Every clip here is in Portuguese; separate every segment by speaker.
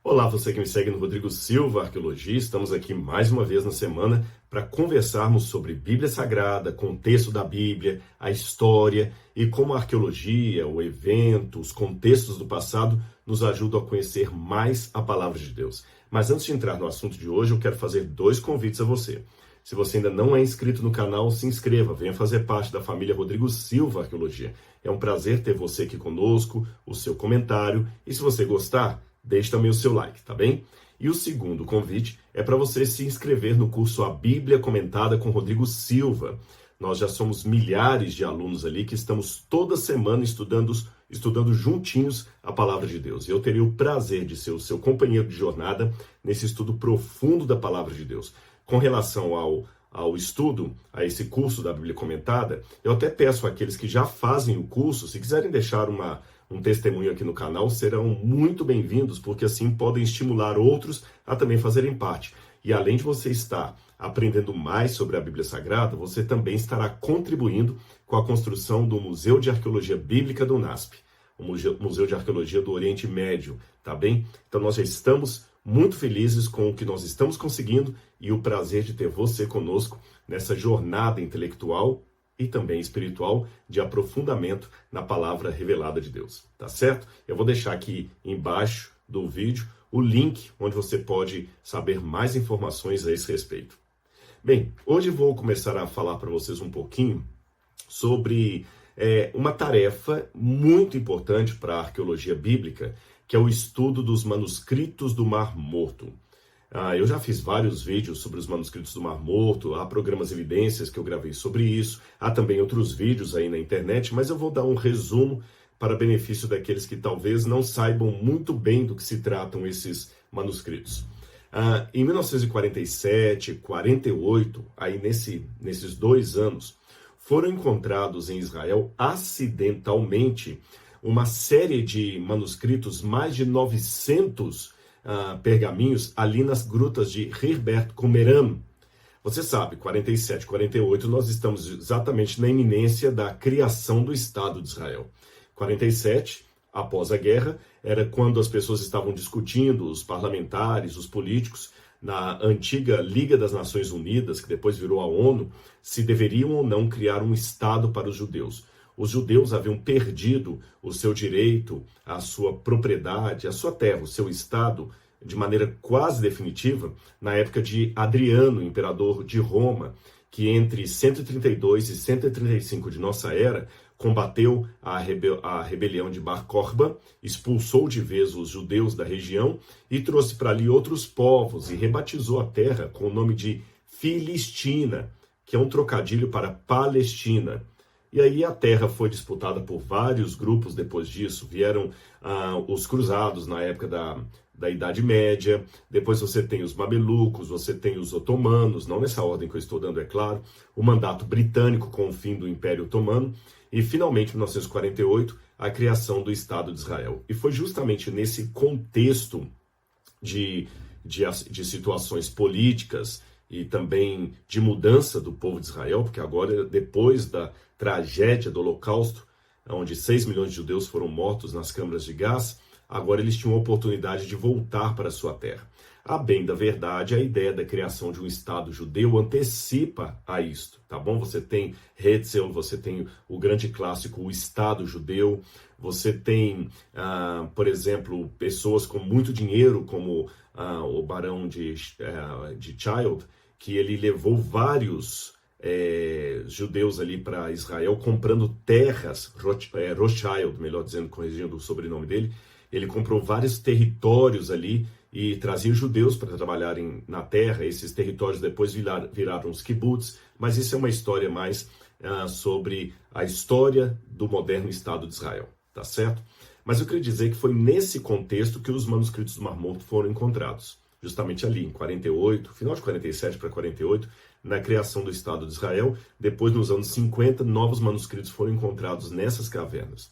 Speaker 1: Olá, você que me segue no Rodrigo Silva Arqueologia. Estamos aqui mais uma vez na semana para conversarmos sobre Bíblia Sagrada, contexto da Bíblia, a história e como a arqueologia, o evento, os contextos do passado nos ajudam a conhecer mais a Palavra de Deus. Mas antes de entrar no assunto de hoje, eu quero fazer dois convites a você. Se você ainda não é inscrito no canal, se inscreva, venha fazer parte da família Rodrigo Silva Arqueologia. É um prazer ter você aqui conosco, o seu comentário e se você gostar, deixe também o seu like, tá bem? E o segundo convite é para você se inscrever no curso A Bíblia Comentada com Rodrigo Silva. Nós já somos milhares de alunos ali que estamos toda semana estudando juntinhos a Palavra de Deus. E eu teria o prazer de ser o seu companheiro de jornada nesse estudo profundo da Palavra de Deus. Com relação ao estudo, a esse curso da Bíblia Comentada, eu até peço àqueles que já fazem o curso, se quiserem deixar um testemunho aqui no canal, serão muito bem-vindos, porque assim podem estimular outros a também fazerem parte. E além de você estar aprendendo mais sobre a Bíblia Sagrada, você também estará contribuindo com a construção do Museu de Arqueologia Bíblica do NASP, o Museu de Arqueologia do Oriente Médio, tá bem? Então nós já estamos muito felizes com o que nós estamos conseguindo e o prazer de ter você conosco nessa jornada intelectual e também espiritual de aprofundamento na palavra revelada de Deus, tá certo? Eu vou deixar aqui embaixo do vídeo o link onde você pode saber mais informações a esse respeito. Bem, hoje vou começar a falar para vocês um pouquinho sobre uma tarefa muito importante para a arqueologia bíblica, que é o estudo dos manuscritos do Mar Morto. Eu já fiz vários vídeos sobre os manuscritos do Mar Morto, há programas Evidências que eu gravei sobre isso, há também outros vídeos aí na internet, mas eu vou dar um resumo para benefício daqueles que talvez não saibam muito bem do que se tratam esses manuscritos. Em 1947, 48, aí nesses 2 anos, foram encontrados em Israel acidentalmente uma série de manuscritos, mais de 900 pergaminhos ali nas grutas de Herbert Qumran. Você sabe, 47, 48, nós estamos exatamente na iminência da criação do Estado de Israel. 47, após a guerra, era quando as pessoas estavam discutindo, os parlamentares, os políticos, na antiga Liga das Nações Unidas, que depois virou a ONU, se deveriam ou não criar um Estado para os judeus. Os judeus haviam perdido o seu direito, a sua propriedade, a sua terra, o seu estado, de maneira quase definitiva, na época de Adriano, imperador de Roma, que entre 132 e 135 de nossa era, combateu a rebelião de Bar Kokhba, expulsou de vez os judeus da região e trouxe para ali outros povos e rebatizou a terra com o nome de Filistina, que é um trocadilho para Palestina. E aí a terra foi disputada por vários grupos depois disso. Vieram os cruzados na época da Idade Média, depois você tem os mamelucos, você tem os otomanos, não nessa ordem que eu estou dando, é claro, o mandato britânico com o fim do Império Otomano e, finalmente, em 1948, a criação do Estado de Israel. E foi justamente nesse contexto de situações políticas e também de mudança do povo de Israel, porque agora, depois da tragédia do Holocausto, onde 6 milhões de judeus foram mortos nas câmaras de gás, agora eles tinham a oportunidade de voltar para a sua terra. A bem da verdade, a ideia da criação de um Estado judeu antecipa a isto, tá bom? Você tem Herzl, você tem o grande clássico, o Estado judeu, você tem, por exemplo, pessoas com muito dinheiro, como o barão de Child, que ele levou vários judeus ali para Israel, comprando terras, Rothschild, melhor dizendo, corrigindo o sobrenome dele, ele comprou vários territórios ali e trazia judeus para trabalharem na terra. Esses territórios depois viraram os kibbutz, mas isso é uma história mais sobre a história do moderno Estado de Israel, tá certo? Mas eu queria dizer que foi nesse contexto que os manuscritos do Mar Morto foram encontrados, justamente ali em 48, final de 47 para 48, na criação do Estado de Israel. Depois, nos anos 50, novos manuscritos foram encontrados nessas cavernas.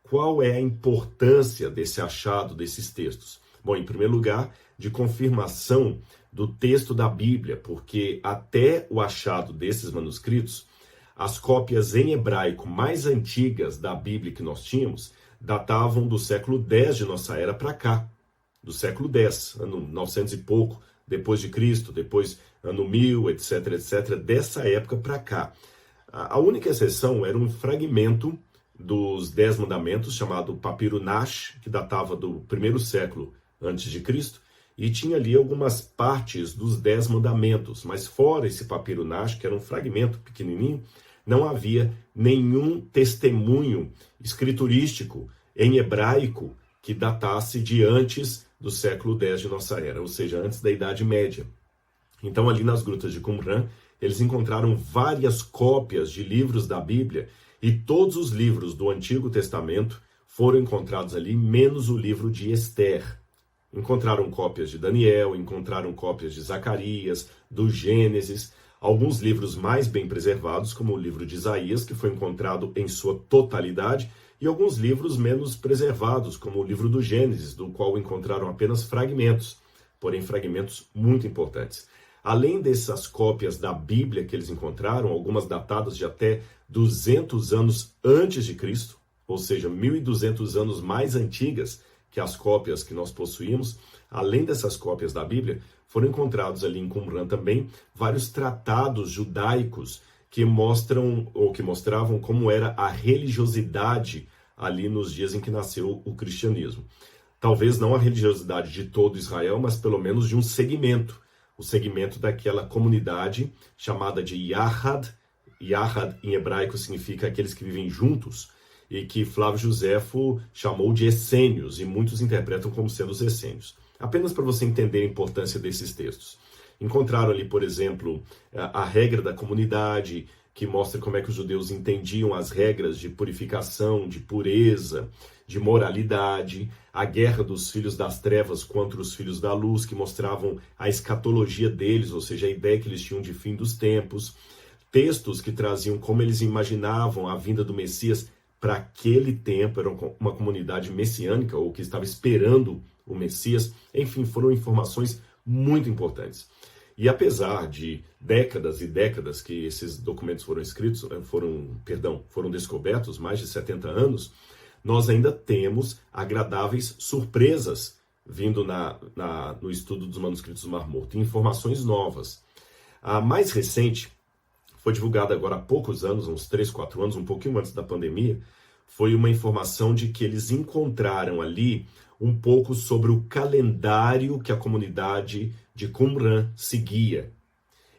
Speaker 1: Qual é a importância desse achado, desses textos? Bom, em primeiro lugar, de confirmação do texto da Bíblia, porque até o achado desses manuscritos, as cópias em hebraico mais antigas da Bíblia que nós tínhamos datavam do século X de nossa era para cá. do século X, ano 900 e pouco, depois de Cristo, depois ano 1000, etc, etc, dessa época para cá. A única exceção era um fragmento dos 10 mandamentos, chamado Papiro Nash, que datava do primeiro século antes de Cristo, e tinha ali algumas partes dos 10 mandamentos, mas fora esse Papiro Nash, que era um fragmento pequenininho, não havia nenhum testemunho escriturístico em hebraico que datasse de antes do século X de nossa era, ou seja, antes da Idade Média. Então, ali nas grutas de Qumran, eles encontraram várias cópias de livros da Bíblia, e todos os livros do Antigo Testamento foram encontrados ali, menos o livro de Esther. Encontraram cópias de Daniel, encontraram cópias de Zacarias, do Gênesis, alguns livros mais bem preservados, como o livro de Isaías, que foi encontrado em sua totalidade, e alguns livros menos preservados, como o livro do Gênesis, do qual encontraram apenas fragmentos, porém fragmentos muito importantes. Além dessas cópias da Bíblia que eles encontraram, algumas datadas de até 200 anos antes de Cristo, ou seja, 1.200 anos mais antigas que as cópias que nós possuímos, além dessas cópias da Bíblia, foram encontrados ali em Qumran também vários tratados judaicos que mostram ou que mostravam como era a religiosidade ali nos dias em que nasceu o cristianismo. Talvez não a religiosidade de todo Israel, mas pelo menos de um segmento, o segmento daquela comunidade chamada de Yahad. Yahad em hebraico significa aqueles que vivem juntos, e que Flávio Josefo chamou de essênios, e muitos interpretam como sendo os essênios. Apenas para você entender a importância desses textos. Encontraram ali, por exemplo, a regra da comunidade, que mostra como é que os judeus entendiam as regras de purificação, de pureza, de moralidade, a guerra dos filhos das trevas contra os filhos da luz, que mostravam a escatologia deles, ou seja, a ideia que eles tinham de fim dos tempos, textos que traziam como eles imaginavam a vinda do Messias para aquele tempo, era uma comunidade messiânica, ou que estava esperando o Messias, enfim, foram informações muito importantes. E apesar de décadas e décadas que esses documentos foram descobertos, mais de 70 anos, nós ainda temos agradáveis surpresas vindo no estudo dos manuscritos do Mar Morto, informações novas. A mais recente foi divulgada agora há poucos anos, uns 3, 4 anos, um pouquinho antes da pandemia, foi uma informação de que eles encontraram ali um pouco sobre o calendário que a comunidade de Qumran seguia.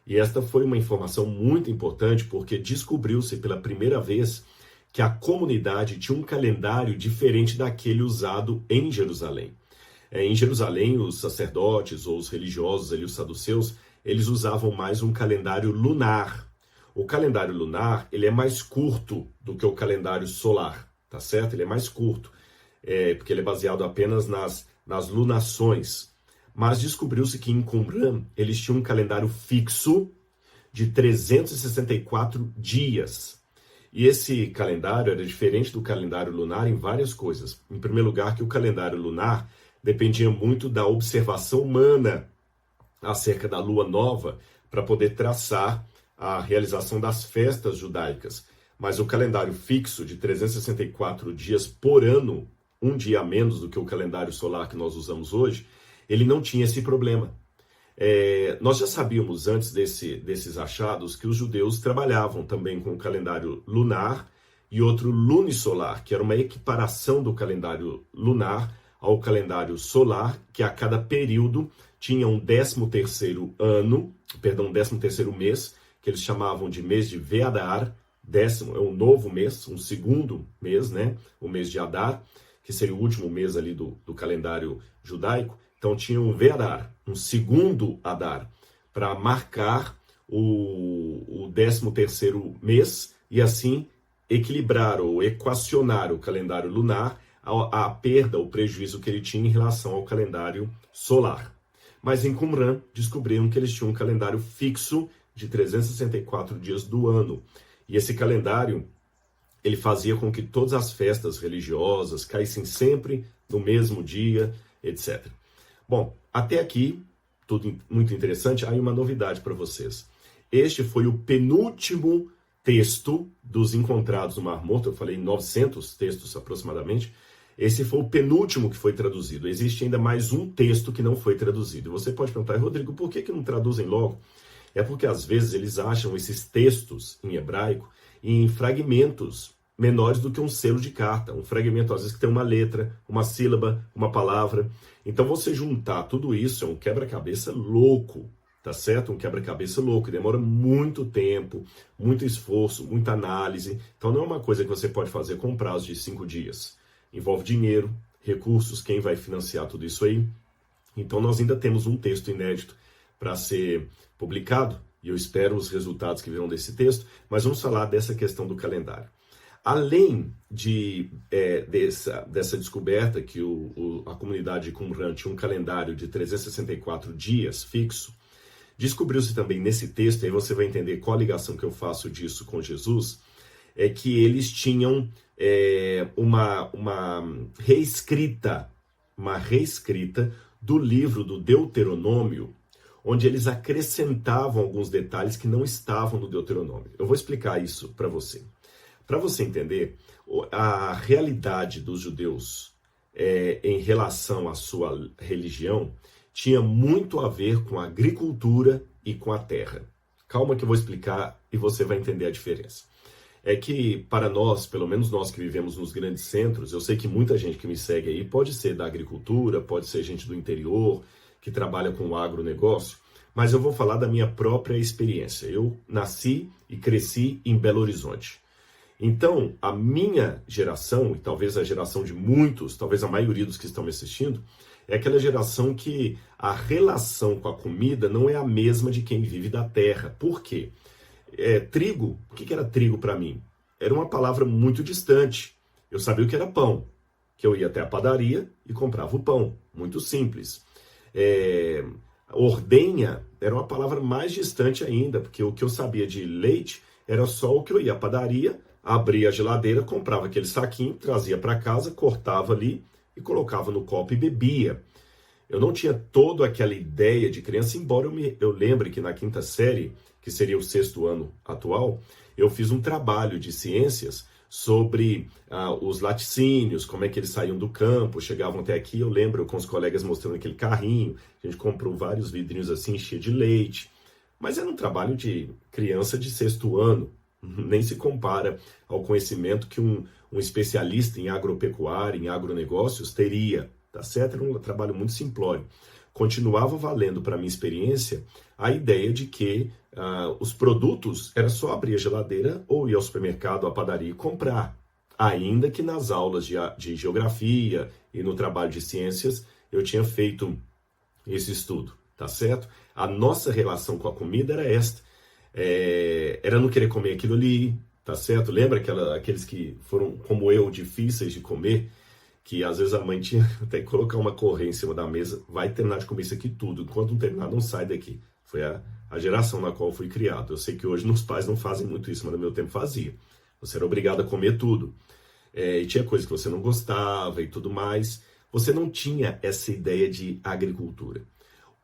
Speaker 1: E esta foi uma informação muito importante porque descobriu-se pela primeira vez que a comunidade tinha um calendário diferente daquele usado em Jerusalém. Em Jerusalém, os sacerdotes ou os religiosos, ali, os saduceus, eles usavam mais um calendário lunar. O calendário lunar, ele é mais curto do que o calendário solar, tá certo? Ele é mais curto, porque ele é baseado apenas nas lunações. Mas descobriu-se que em Qumran, eles tinham um calendário fixo de 364 dias. E esse calendário era diferente do calendário lunar em várias coisas. Em primeiro lugar, que o calendário lunar dependia muito da observação humana acerca da lua nova para poder traçar a realização das festas judaicas. Mas o calendário fixo de 364 dias por ano, um dia a menos do que o calendário solar que nós usamos hoje, ele não tinha esse problema. Nós já sabíamos antes desses achados que os judeus trabalhavam também com o calendário lunar e outro lunisolar, que era uma equiparação do calendário lunar ao calendário solar, que a cada período tinha um 13º mês, que eles chamavam de mês de Ve'adar, décimo, é um novo mês, um segundo mês, né? O mês de Adar, que seria o último mês ali do calendário judaico. Então tinha um Ve'adar, um segundo Adar, para marcar o 13º mês e assim equilibrar ou equacionar o calendário lunar a perda, o prejuízo que ele tinha em relação ao calendário solar. Mas em Qumran descobriram que eles tinham um calendário fixo de 364 dias do ano. E esse calendário, ele fazia com que todas as festas religiosas caíssem sempre no mesmo dia, etc. Bom, até aqui, tudo muito interessante. Aí uma novidade para vocês. Este foi o penúltimo texto dos encontrados no Mar Morto. Eu falei 900 textos aproximadamente. Esse foi o penúltimo que foi traduzido. Existe ainda mais um texto que não foi traduzido. Você pode perguntar, Rodrigo, por que não traduzem logo? É porque às vezes eles acham esses textos em hebraico em fragmentos menores do que um selo de carta. Um fragmento, às vezes, que tem uma letra, uma sílaba, uma palavra. Então, você juntar tudo isso é um quebra-cabeça louco, tá certo? Um quebra-cabeça louco. Demora muito tempo, muito esforço, muita análise. Então, não é uma coisa que você pode fazer com prazo de 5 dias. Envolve dinheiro, recursos, quem vai financiar tudo isso aí. Então, nós ainda temos um texto inédito para ser publicado, e eu espero os resultados que virão desse texto, mas vamos falar dessa questão do calendário. Além dessa descoberta que a comunidade de Qumran tinha um calendário de 364 dias fixo, descobriu-se também nesse texto, aí você vai entender qual a ligação que eu faço disso com Jesus, é que eles tinham uma reescrita do livro do Deuteronômio, onde eles acrescentavam alguns detalhes que não estavam no Deuteronômio. Eu vou explicar isso para você. Para você entender, a realidade dos judeus em relação à sua religião tinha muito a ver com a agricultura e com a terra. Calma que eu vou explicar e você vai entender a diferença. É que para nós, pelo menos nós que vivemos nos grandes centros, eu sei que muita gente que me segue aí pode ser da agricultura, pode ser gente do interior, que trabalha com o agronegócio, mas eu vou falar da minha própria experiência. Eu nasci e cresci em Belo Horizonte. Então, a minha geração, e talvez a geração de muitos, talvez a maioria dos que estão me assistindo, é aquela geração que a relação com a comida não é a mesma de quem vive da terra. Por quê? Trigo, o que era trigo para mim? Era uma palavra muito distante. Eu sabia o que era pão, que eu ia até a padaria e comprava o pão. Muito simples. Ordenha era uma palavra mais distante ainda, porque o que eu sabia de leite era só o que eu ia à padaria, abria a geladeira, comprava aquele saquinho, trazia para casa, cortava ali e colocava no copo e bebia. Eu não tinha toda aquela ideia de criança, embora eu lembre que na quinta série, que seria o 6º ano atual, eu fiz um trabalho de ciências sobre os laticínios, como é que eles saíam do campo, chegavam até aqui. Eu lembro com os colegas mostrando aquele carrinho, a gente comprou vários vidrinhos assim, cheios de leite. Mas era um trabalho de criança de 6º ano, nem se compara ao conhecimento que um especialista em agropecuária, em agronegócios teria, tá certo? Era um trabalho muito simplório. Continuava valendo para a minha experiência a ideia de que os produtos era só abrir a geladeira ou ir ao supermercado, à padaria e comprar. Ainda que nas aulas de geografia e no trabalho de ciências eu tinha feito esse estudo, tá certo? A nossa relação com a comida era esta. Era não querer comer aquilo ali, tá certo? Lembra aqueles que foram, como eu, difíceis de comer? Que às vezes a mãe tinha até que colocar uma correia em cima da mesa, vai terminar de comer isso aqui tudo, enquanto não terminar, não sai daqui. Foi a geração na qual eu fui criado. Eu sei que hoje os pais não fazem muito isso, mas no meu tempo fazia. Você era obrigado a comer tudo. E tinha coisa que você não gostava e tudo mais. Você não tinha essa ideia de agricultura.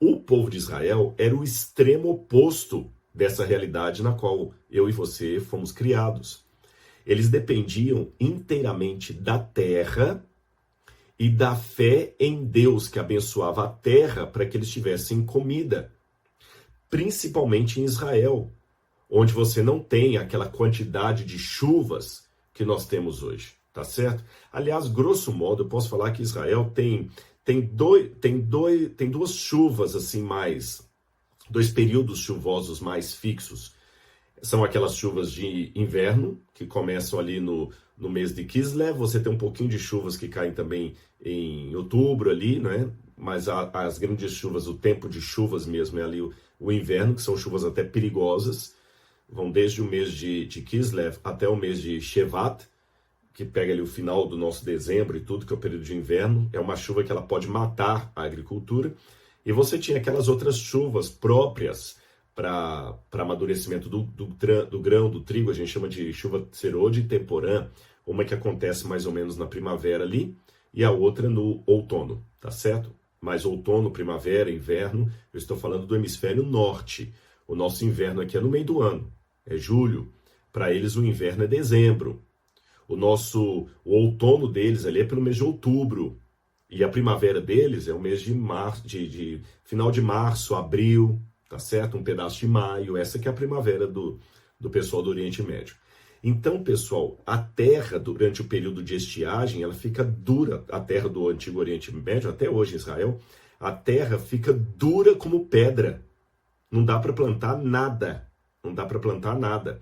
Speaker 1: O povo de Israel era o extremo oposto dessa realidade na qual eu e você fomos criados. Eles dependiam inteiramente da terra e da fé em Deus, que abençoava a terra para que eles tivessem comida. Principalmente em Israel, onde você não tem aquela quantidade de chuvas que nós temos hoje, tá certo? Aliás, grosso modo, eu posso falar que Israel tem duas chuvas assim mais, 2 períodos chuvosos mais fixos. São aquelas chuvas de inverno, que começam ali no mês de Kislev. Você tem um pouquinho de chuvas que caem também em outubro ali, né? Mas as grandes chuvas, o tempo de chuvas mesmo é ali o inverno, que são chuvas até perigosas. Vão desde o mês de Kislev até o mês de Shevat, que pega ali o final do nosso dezembro e tudo, que é o período de inverno. É uma chuva que ela pode matar a agricultura. E você tinha aquelas outras chuvas próprias para amadurecimento do grão, do trigo. A gente chama de chuva serode e temporã. Uma que acontece mais ou menos na primavera ali e a outra no outono, tá certo? Mas outono, primavera, inverno, eu estou falando do hemisfério norte. O nosso inverno aqui é no meio do ano, é julho. Para eles o inverno é dezembro. O outono deles ali é pelo mês de outubro. E a primavera deles é o mês de março, de final de março, abril, tá certo? Um pedaço de maio. Essa que é a primavera do pessoal do Oriente Médio. Então, pessoal, a terra, durante o período de estiagem, ela fica dura. A terra do Antigo Oriente Médio, até hoje em Israel, a terra fica dura como pedra. Não dá para plantar nada. Não dá para plantar nada.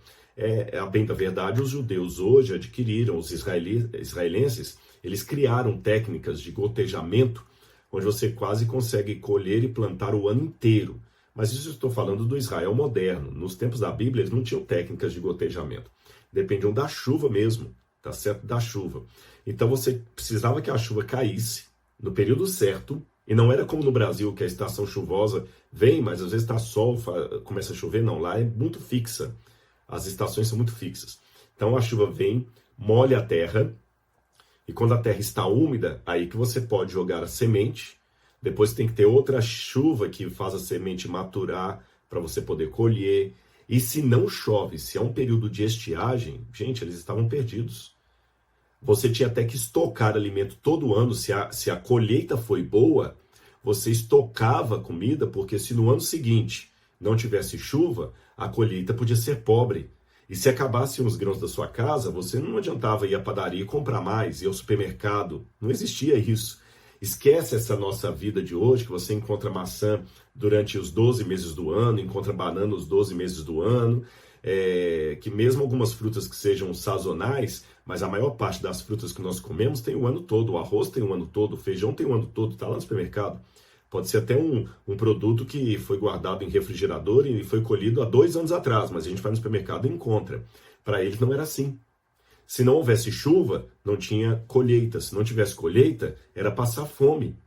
Speaker 1: A bem da verdade, os judeus hoje adquiriram, os israelenses, eles criaram técnicas de gotejamento, onde você quase consegue colher e plantar o ano inteiro. Mas isso eu estou falando do Israel moderno. Nos tempos da Bíblia, eles não tinham técnicas de gotejamento. Dependiam da chuva mesmo, tá certo? Da chuva. Então você precisava que a chuva caísse no período certo, e não era como no Brasil, que a estação chuvosa vem, mas às vezes está sol, começa a chover. Não, lá é muito fixa. As estações são muito fixas. Então a chuva vem, molha a terra, e quando a terra está úmida, aí que você pode jogar a semente. Depois tem que ter outra chuva que faz a semente maturar para você poder colher. E se não chove, se é um período de estiagem, gente, eles estavam perdidos. Você tinha até que estocar alimento todo ano. Se a colheita foi boa, você estocava comida, porque se no ano seguinte não tivesse chuva, a colheita podia ser pobre. E se acabassem os grãos da sua casa, você não adiantava ir à padaria e comprar mais, ir ao supermercado. Não existia isso. Esquece essa nossa vida de hoje, que você encontra maçã durante os 12 meses do ano, encontra banana os 12 meses do ano, que mesmo algumas frutas que sejam sazonais, mas a maior parte das frutas que nós comemos tem o ano todo. O arroz tem o ano todo, o feijão tem o ano todo, está lá no supermercado. Pode ser até um produto que foi guardado em refrigerador e foi colhido há 2 anos atrás, mas a gente vai no supermercado e encontra. Para eles não era assim. Se não houvesse chuva, não tinha colheita. Se não tivesse colheita, era passar fome.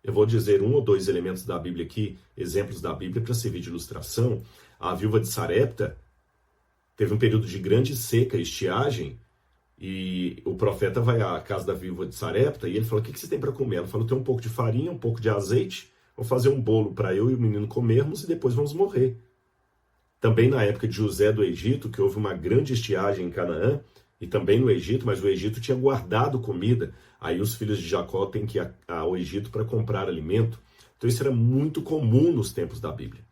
Speaker 1: Eu vou dizer 1 ou 2 elementos da Bíblia aqui, exemplos da Bíblia para servir de ilustração. A viúva de Sarepta teve um período de grande seca, estiagem, e o profeta vai à casa da viúva de Sarepta e ele fala: o que você tem para comer? Ela falou: tem um pouco de farinha, um pouco de azeite. Vou fazer um bolo para eu e o menino comermos e depois vamos morrer. Também na época de José do Egito, que houve uma grande estiagem em Canaã, e também no Egito, mas o Egito tinha guardado comida. Aí os filhos de Jacó têm que ir ao Egito para comprar alimento. Então isso era muito comum nos tempos da Bíblia.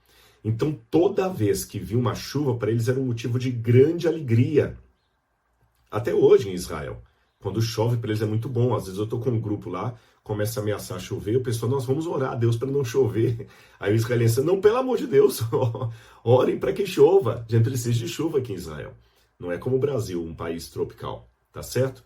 Speaker 1: Então toda vez que vinha uma chuva, para eles era um motivo de grande alegria. Até hoje em Israel, quando chove para eles é muito bom. Às vezes eu estou com um grupo lá, começa a ameaçar chover, o pessoal: nós vamos orar a Deus para não chover. Aí o israelense: não, pelo amor de Deus, orem para que chova. A gente precisa de chuva aqui em Israel. Não é como o Brasil, um país tropical, tá certo?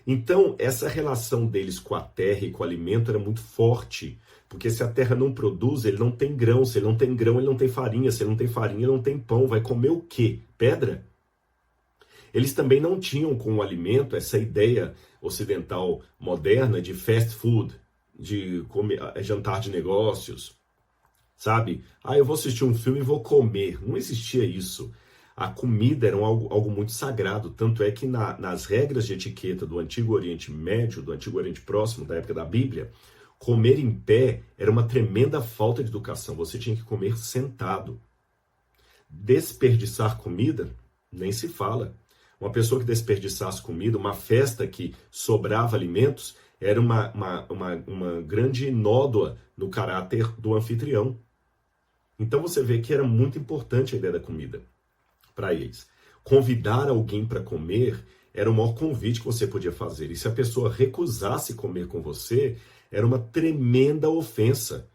Speaker 1: Então, essa relação deles com a terra e com o alimento era muito forte, porque se a terra não produz, ele não tem grão. Se ele não tem grão, ele não tem farinha. Se ele não tem farinha, ele não tem pão. Vai comer o quê? Pedra? Eles também não tinham com o alimento essa ideia ocidental moderna de fast food, de jantar de negócios, sabe? Eu vou assistir um filme e vou comer. Não existia isso. A comida era algo muito sagrado, tanto é que nas regras de etiqueta do Antigo Oriente Médio, do Antigo Oriente Próximo, da época da Bíblia, comer em pé era uma tremenda falta de educação. Você tinha que comer sentado. Desperdiçar comida, nem se fala. Uma pessoa que desperdiçasse comida, uma festa que sobrava alimentos, era uma grande nódoa no caráter do anfitrião. Então você vê que era muito importante a ideia da comida para eles. Convidar alguém para comer era o maior convite que você podia fazer. E se a pessoa recusasse comer com você, era uma tremenda ofensa.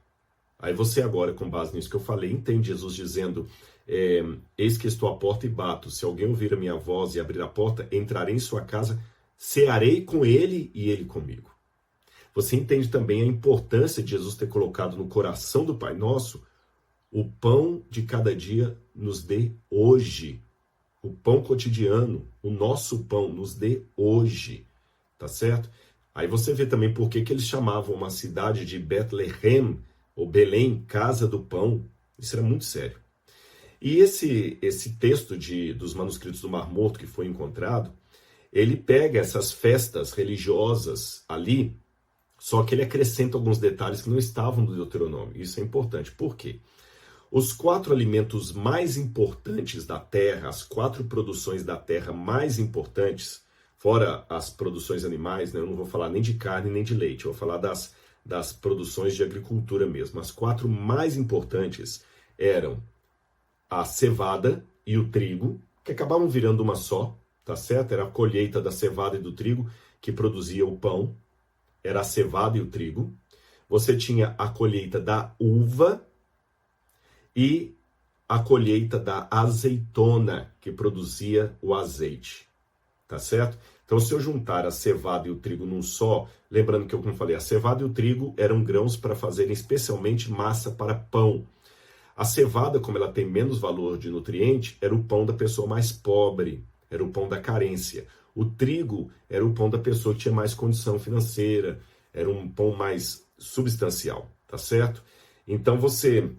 Speaker 1: Aí você agora, com base nisso que eu falei, entende Jesus dizendo: eis que estou à porta e bato. Se alguém ouvir a minha voz e abrir a porta, entrarei em sua casa, cearei com ele e ele comigo. Você entende também a importância de Jesus ter colocado no coração do Pai Nosso: o pão de cada dia nos dê hoje. O pão cotidiano, o nosso pão, nos dê hoje. Tá certo? Aí você vê também por que eles chamavam uma cidade de Bethlehem, ou Belém, casa do pão. Isso era muito sério. E esse texto dos manuscritos do Mar Morto que foi encontrado, ele pega essas festas religiosas ali, só que ele acrescenta alguns detalhes que não estavam no Deuteronômio. Isso é importante. Por quê? Os 4 alimentos mais importantes da terra, as 4 produções da terra mais importantes, fora as produções animais, né? Eu não vou falar nem de carne nem de leite, eu vou falar das produções de agricultura mesmo. As 4 mais importantes eram a cevada e o trigo, que acabavam virando uma só, tá certo? Era a colheita da cevada e do trigo que produzia o pão, era a cevada e o trigo. Você tinha a colheita da uva e a colheita da azeitona, que produzia o azeite, tá certo? Então, se eu juntar a cevada e o trigo num só, lembrando que eu, como falei, a cevada e o trigo eram grãos para fazerem especialmente massa para pão. A cevada, como ela tem menos valor de nutriente, era o pão da pessoa mais pobre, era o pão da carência. O trigo era o pão da pessoa que tinha mais condição financeira, era um pão mais substancial, tá certo? Então você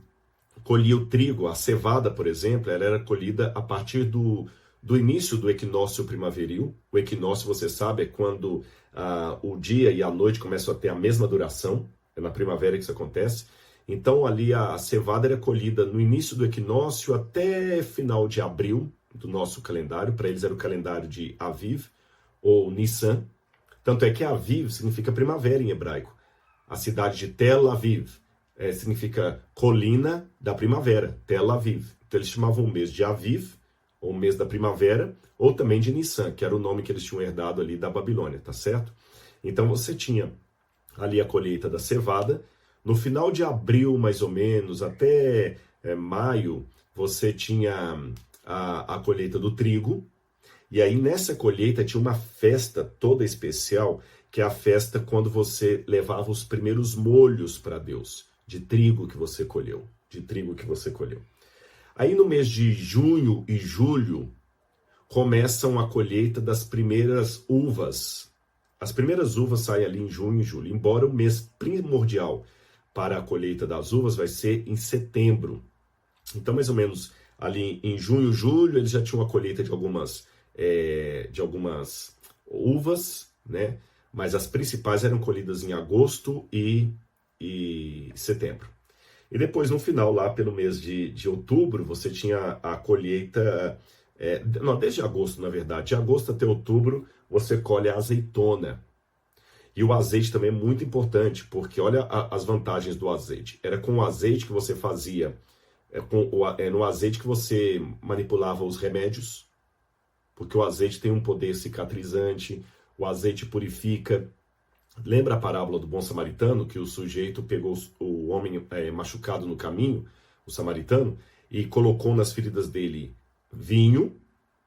Speaker 1: colhia o trigo, a cevada, por exemplo, ela era colhida a partir do início do equinócio primaveril. O equinócio, você sabe, é quando o dia e a noite começam a ter a mesma duração, é na primavera que isso acontece. Então ali a cevada era colhida no início do equinócio até final de abril do nosso calendário. Para eles era o calendário de Aviv ou Nissan. Tanto é que Aviv significa primavera em hebraico. A cidade de Tel Aviv significa colina da primavera, Tel Aviv. Então eles chamavam o mês de Aviv, ou o mês da primavera, ou também de Nissan, que era o nome que eles tinham herdado ali da Babilônia, tá certo? Então você tinha ali a colheita da cevada. No final de abril, mais ou menos, até maio, você tinha a colheita do trigo. E aí, nessa colheita, tinha uma festa toda especial, que é a festa quando você levava os primeiros molhos para Deus, de trigo que você colheu, de trigo que você colheu. Aí, no mês de junho e julho, começam a colheita das primeiras uvas. As primeiras uvas saem ali em junho e julho, embora o mês primordial para a colheita das uvas vai ser em setembro. Então, mais ou menos ali em junho, julho, eles já tinham a colheita de algumas uvas, né? Mas as principais eram colhidas em agosto e setembro. E depois, no final, lá pelo mês de outubro, você tinha a colheita... desde agosto, na verdade. De agosto até outubro, você colhe a azeitona. E o azeite também é muito importante, porque olha as vantagens do azeite. Era com o azeite que você fazia, no azeite que você manipulava os remédios, porque o azeite tem um poder cicatrizante, o azeite purifica. Lembra a parábola do bom samaritano, que o sujeito pegou o homem machucado no caminho, o samaritano, e colocou nas feridas dele vinho,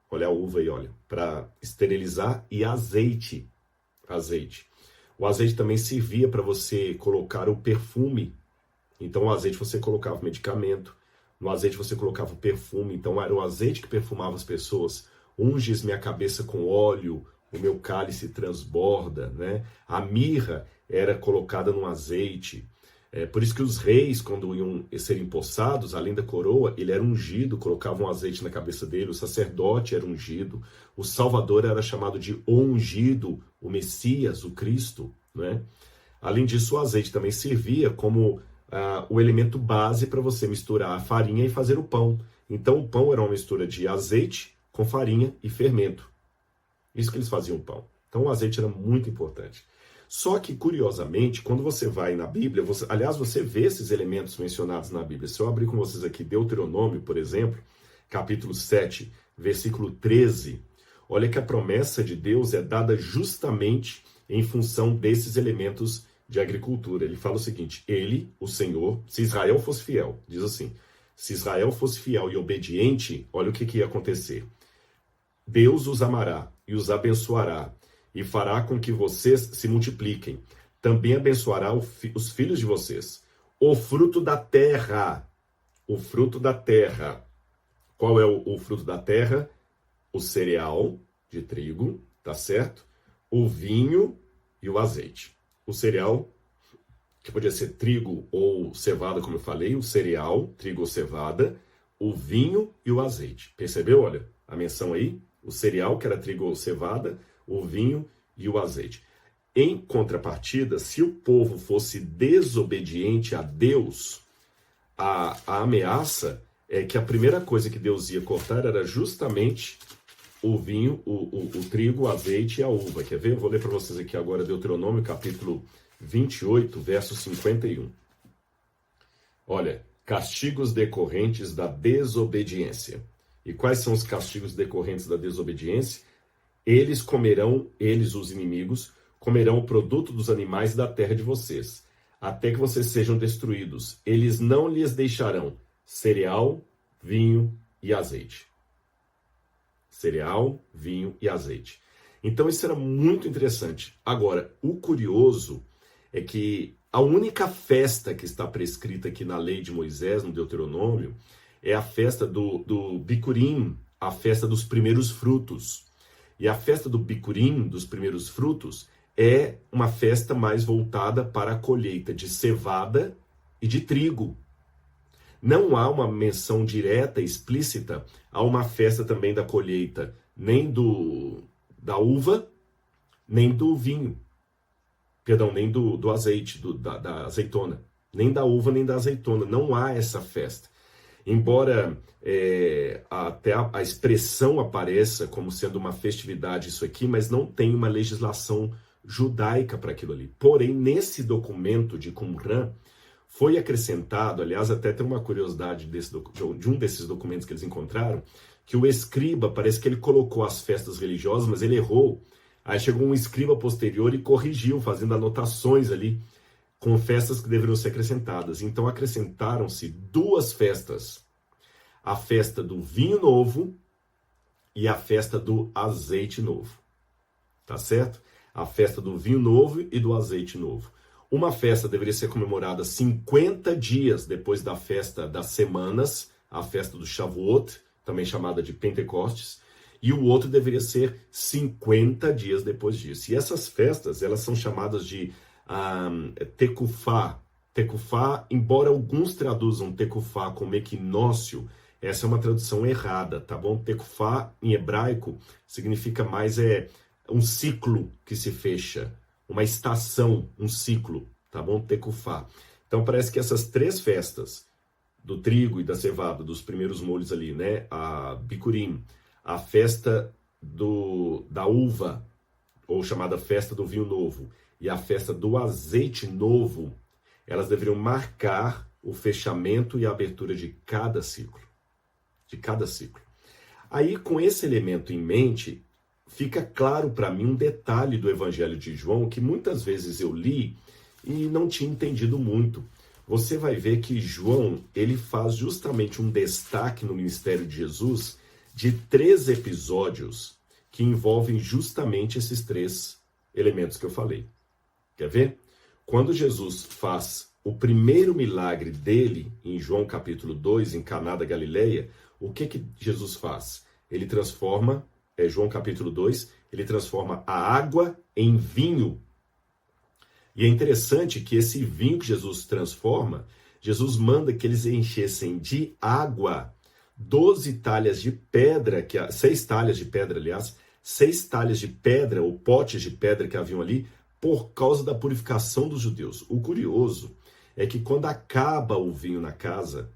Speaker 1: olha a uva aí, olha, para esterilizar, e azeite. O azeite também servia para você colocar o perfume. Então, no azeite você colocava o medicamento, no azeite você colocava o perfume. Então, era o azeite que perfumava as pessoas. Unges minha cabeça com óleo, o meu cálice transborda, né? A mirra era colocada no azeite. Por isso que os reis, quando iam ser empossados, além da coroa, ele era ungido, colocavam azeite na cabeça dele, o sacerdote era ungido, o Salvador era chamado de ungido, o Messias, o Cristo, né? Além disso, o azeite também servia como o elemento base para você misturar a farinha e fazer o pão. Então, o pão era uma mistura de azeite com farinha e fermento. Isso que eles faziam o pão. Então, o azeite era muito importante. Só que, curiosamente, quando você vai na Bíblia, você vê esses elementos mencionados na Bíblia. Se eu abrir com vocês aqui Deuteronômio, por exemplo, capítulo 7, versículo 13, olha que a promessa de Deus é dada justamente em função desses elementos de agricultura. Ele fala o seguinte: ele, o Senhor, se Israel fosse fiel, diz assim, se Israel fosse fiel e obediente, olha o que ia acontecer. Deus os amará e os abençoará, e fará com que vocês se multipliquem. Também abençoará os filhos de vocês. O fruto da terra. O fruto da terra. Qual é o fruto da terra? O cereal de trigo, tá certo? O vinho e o azeite. O cereal, que podia ser trigo ou cevada, como eu falei, o cereal, trigo ou cevada, o vinho e o azeite. Percebeu? Olha, a menção aí, o cereal, que era trigo ou cevada, o vinho e o azeite. Em contrapartida, se o povo fosse desobediente a Deus, a ameaça é que a primeira coisa que Deus ia cortar era justamente o vinho, o trigo, o azeite e a uva. Quer ver? Eu vou ler para vocês aqui agora Deuteronômio, capítulo 28, verso 51. Olha, castigos decorrentes da desobediência. E quais são os castigos decorrentes da desobediência? Eles comerão, eles, os inimigos, comerão o produto dos animais da terra de vocês, até que vocês sejam destruídos. Eles não lhes deixarão cereal, vinho e azeite. Cereal, vinho e azeite. Então isso era muito interessante. Agora, o curioso é que a única festa que está prescrita aqui na lei de Moisés, no Deuteronômio, é a festa do Bicurim, a festa dos primeiros frutos. E a festa do Bicurim, dos primeiros frutos, é uma festa mais voltada para a colheita de cevada e de trigo. Não há uma menção direta, explícita, a uma festa também da colheita, nem da uva, nem do vinho. Perdão, nem do azeite, da azeitona. Nem da uva, nem da azeitona. Não há essa festa. Embora até a expressão apareça como sendo uma festividade isso aqui, mas não tem uma legislação judaica para aquilo ali. Porém, nesse documento de Qumran, foi acrescentado, aliás, até tem uma curiosidade de um desses documentos que eles encontraram, que o escriba, parece que ele colocou as festas religiosas, mas ele errou. Aí chegou um escriba posterior e corrigiu, fazendo anotações ali, com festas que deveriam ser acrescentadas. Então acrescentaram-se duas festas. A festa do vinho novo e a festa do azeite novo. Tá certo? A festa do vinho novo e do azeite novo. Uma festa deveria ser comemorada 50 dias depois da festa das semanas, a festa do Shavuot, também chamada de Pentecostes, e o outro deveria ser 50 dias depois disso. E essas festas, elas são chamadas de Tekufá. Tekufá, embora alguns traduzam Tekufá como equinócio, essa é uma tradução errada, tá bom? Tekufá, em hebraico, significa mais um ciclo que se fecha. Uma estação, um ciclo, tá bom? Tekufá. Então parece que essas três festas, do trigo e da cevada, dos primeiros molhos ali, né? A Bicurim, a festa da uva, ou chamada festa do vinho novo, e a festa do azeite novo, elas deveriam marcar o fechamento e a abertura de cada ciclo. De cada ciclo. Aí, com esse elemento em mente, fica claro para mim um detalhe do Evangelho de João que muitas vezes eu li e não tinha entendido muito. Você vai ver que João, ele faz justamente um destaque no ministério de Jesus de 3 episódios que envolvem justamente esses 3 elementos que eu falei. Quer ver? Quando Jesus faz o primeiro milagre dele, em João capítulo 2, em Caná da Galileia, o que Jesus faz? Ele transforma, João capítulo 2, ele transforma a água em vinho. E é interessante que esse vinho que Jesus transforma, Jesus manda que eles enchessem de água 12 talhas de pedra, 6 talhas de pedra, aliás, 6 talhas de pedra, ou potes de pedra que haviam ali, por causa da purificação dos judeus. O curioso é que quando acaba o vinho na casa,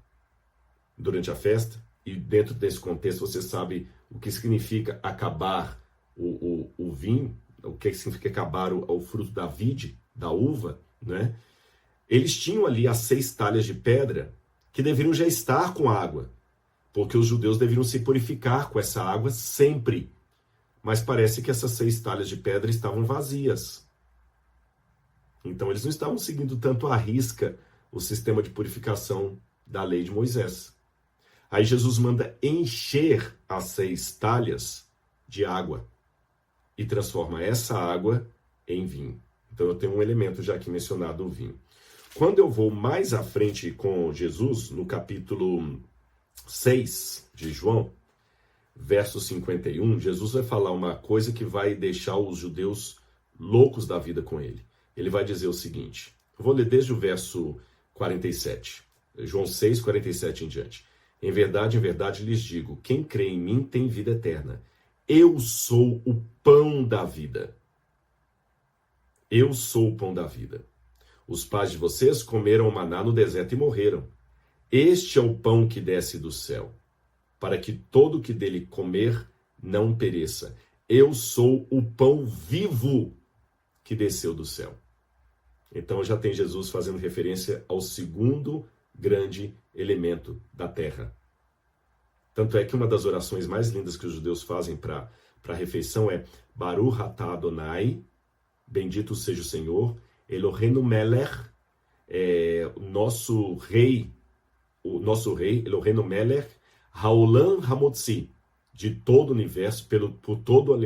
Speaker 1: durante a festa, e dentro desse contexto você sabe o que significa acabar o vinho, o que significa acabar o fruto da vide, da uva, né? Eles tinham ali as 6 talhas de pedra que deveriam já estar com água, porque os judeus deveriam se purificar com essa água sempre. Mas parece que essas 6 talhas de pedra estavam vazias. Então eles não estavam seguindo tanto à risca o sistema de purificação da lei de Moisés. Aí Jesus manda encher as 6 talhas de água e transforma essa água em vinho. Então eu tenho um elemento já aqui mencionado, o vinho. Quando eu vou mais à frente com Jesus, no capítulo 6 de João, verso 51, Jesus vai falar uma coisa que vai deixar os judeus loucos da vida com ele. Ele vai dizer o seguinte, eu vou ler desde o verso 47, João 6, 47 em diante. Em verdade, lhes digo, quem crê em mim tem vida eterna. Eu sou o pão da vida. Eu sou o pão da vida. Os pais de vocês comeram maná no deserto e morreram. Este é o pão que desce do céu, para que todo que dele comer não pereça. Eu sou o pão vivo que desceu do céu. Então já tem Jesus fazendo referência ao segundo grande elemento da terra. Tanto é que uma das orações mais lindas que os judeus fazem para a refeição é Baruch atah Adonai, bendito seja o Senhor, Eloheinu melech, o nosso rei, Eloheinu melech, haolam hamotzi, de todo o universo, por todo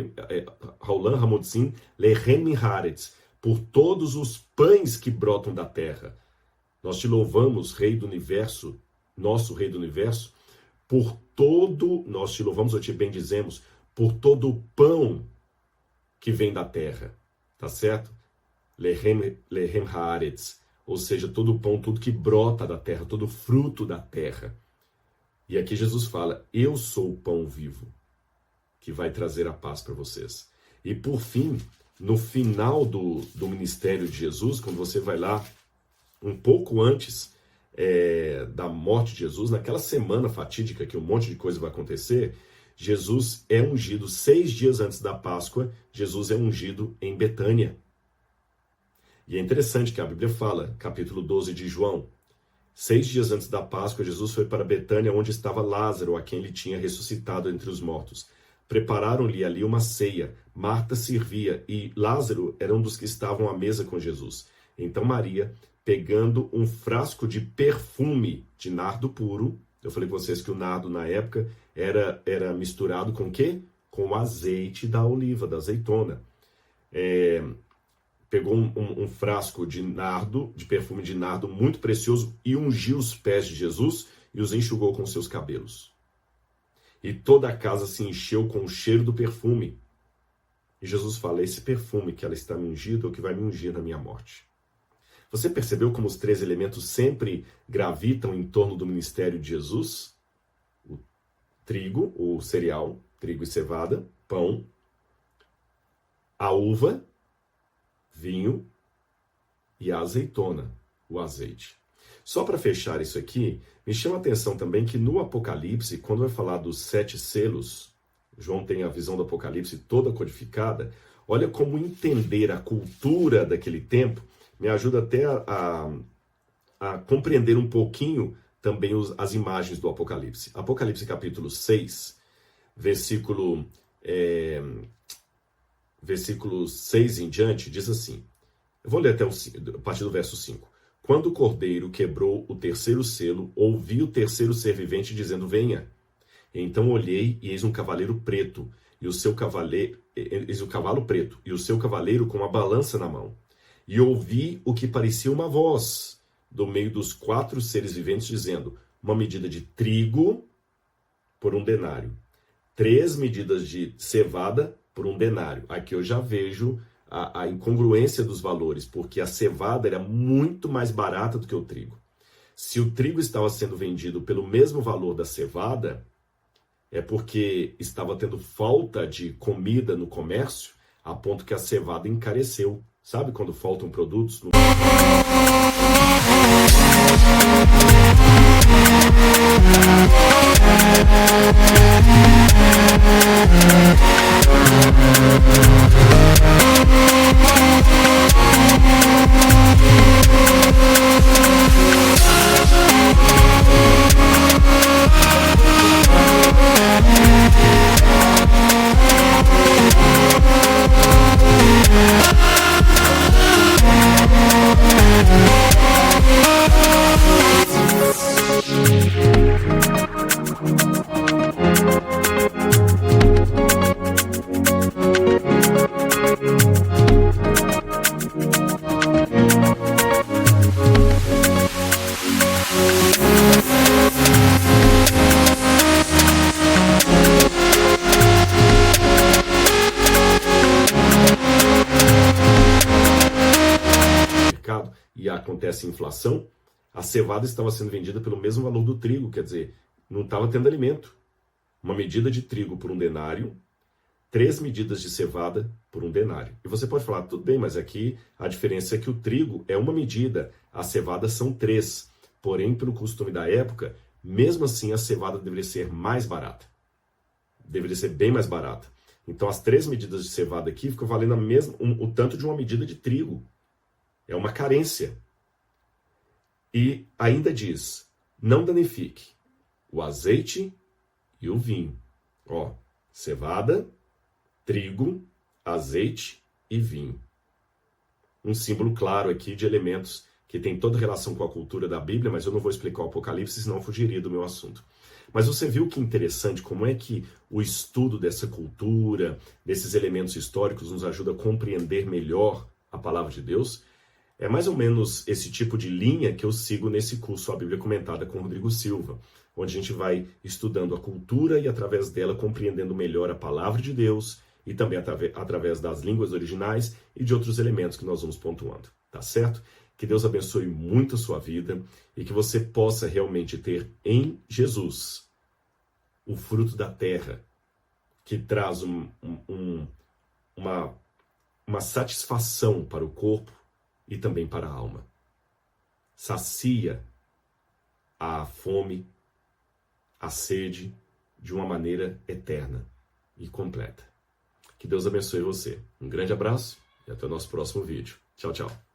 Speaker 1: haolam hamotzi, lechem miharetz, por todos os pães que brotam da terra. Nós te louvamos, Rei do Universo, nosso Rei do Universo, nós te louvamos ou te bendizemos, por todo o pão que vem da terra, tá certo? Lechem haaretz, ou seja, todo o pão, tudo que brota da terra, todo fruto da terra. E aqui Jesus fala, eu sou o pão vivo, que vai trazer a paz para vocês. E por fim, no final do ministério de Jesus, quando você vai lá, um pouco antes da morte de Jesus, naquela semana fatídica que um monte de coisa vai acontecer, Jesus é ungido 6 dias antes da Páscoa, Jesus é ungido em Betânia. E é interessante que a Bíblia fala, capítulo 12 de João, 6 dias antes da Páscoa, Jesus foi para Betânia, onde estava Lázaro, a quem ele tinha ressuscitado entre os mortos. Prepararam-lhe ali uma ceia, Marta servia e Lázaro era um dos que estavam à mesa com Jesus. Então Maria, pegando um frasco de perfume de nardo puro, eu falei com vocês que o nardo na época era misturado com o quê? Com o azeite da oliva, da azeitona. Pegou um frasco de nardo, de perfume de nardo muito precioso e ungiu os pés de Jesus e os enxugou com seus cabelos. E toda a casa se encheu com o cheiro do perfume. E Jesus fala, esse perfume que ela está me ungindo é o que vai me ungir na minha morte. Você percebeu como os 3 elementos sempre gravitam em torno do ministério de Jesus? O trigo, o cereal, trigo e cevada, pão, a uva, vinho e a azeitona, o azeite. Só para fechar isso aqui, me chama a atenção também que no Apocalipse, quando vai falar dos 7 selos, João tem a visão do Apocalipse toda codificada, olha como entender a cultura daquele tempo me ajuda até a compreender um pouquinho também as imagens do Apocalipse. Apocalipse capítulo 6, versículo 6 em diante, diz assim, eu vou ler até a partir do verso 5. Quando o Cordeiro quebrou o 3º selo, ouvi o 3º ser vivente dizendo, venha. Então olhei e eis um cavaleiro preto, e o seu cavaleiro, eis o cavalo preto, e o seu cavaleiro com uma balança na mão. E ouvi o que parecia uma voz do meio dos 4 seres viventes dizendo, uma medida de trigo por 1 denário, 3 medidas de cevada por 1 denário. Aqui eu já vejo a incongruência dos valores, porque a cevada era muito mais barata do que o trigo. Se o trigo estava sendo vendido pelo mesmo valor da cevada, é porque estava tendo falta de comida no comércio, a ponto que a cevada encareceu. Sabe quando faltam produtos? E acontece inflação, a cevada estava sendo vendida pelo mesmo valor do trigo, quer dizer, não estava tendo alimento. Uma medida de trigo por 1 denário, 3 medidas de cevada por 1 denário. E você pode falar, tudo bem, mas aqui a diferença é que o trigo é 1 medida, as cevadas são 3. Porém, pelo costume da época, mesmo assim a cevada deveria ser mais barata. deveria ser bem mais barata. Então as 3 medidas de cevada aqui ficam valendo o tanto de uma medida de trigo. É uma carência. E ainda diz, não danifique o azeite e o vinho. Ó, cevada, trigo, azeite e vinho. Um símbolo claro aqui de elementos que tem toda relação com a cultura da Bíblia, mas eu não vou explicar o Apocalipse, senão fugiria do meu assunto. Mas você viu que interessante como é que o estudo dessa cultura, desses elementos históricos, nos ajuda a compreender melhor a palavra de Deus? É mais ou menos esse tipo de linha que eu sigo nesse curso A Bíblia Comentada com Rodrigo Silva, onde a gente vai estudando a cultura e, através dela, compreendendo melhor a palavra de Deus e também através das línguas originais e de outros elementos que nós vamos pontuando, tá certo? Que Deus abençoe muito a sua vida e que você possa realmente ter em Jesus o fruto da terra, que traz uma satisfação para o corpo e também para a alma. Sacia a fome, a sede, de uma maneira eterna e completa. Que Deus abençoe você. Um grande abraço e até o nosso próximo vídeo. Tchau, tchau.